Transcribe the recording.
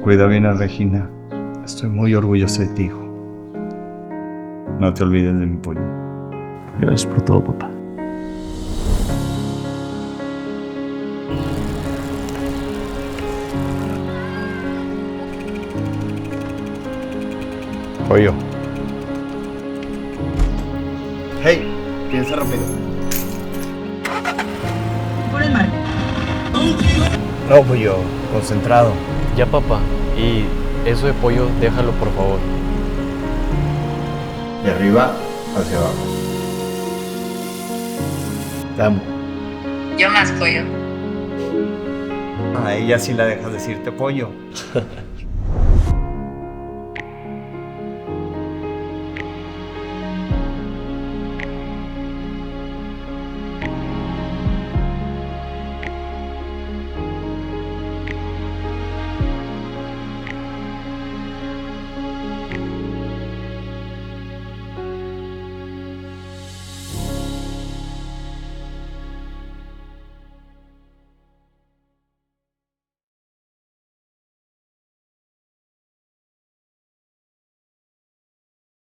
Cuida bien a Regina. Estoy muy orgulloso de ti, hijo. No te olvides de mi pollo. Gracias por todo, papá. Pollo. Hey, piensa rápido. Por el mar. No, pollo, concentrado. Ya, papá. Y eso de pollo, déjalo, por favor. De arriba hacia abajo. Te amo. Yo más pollo. A ella sí la dejas decirte pollo.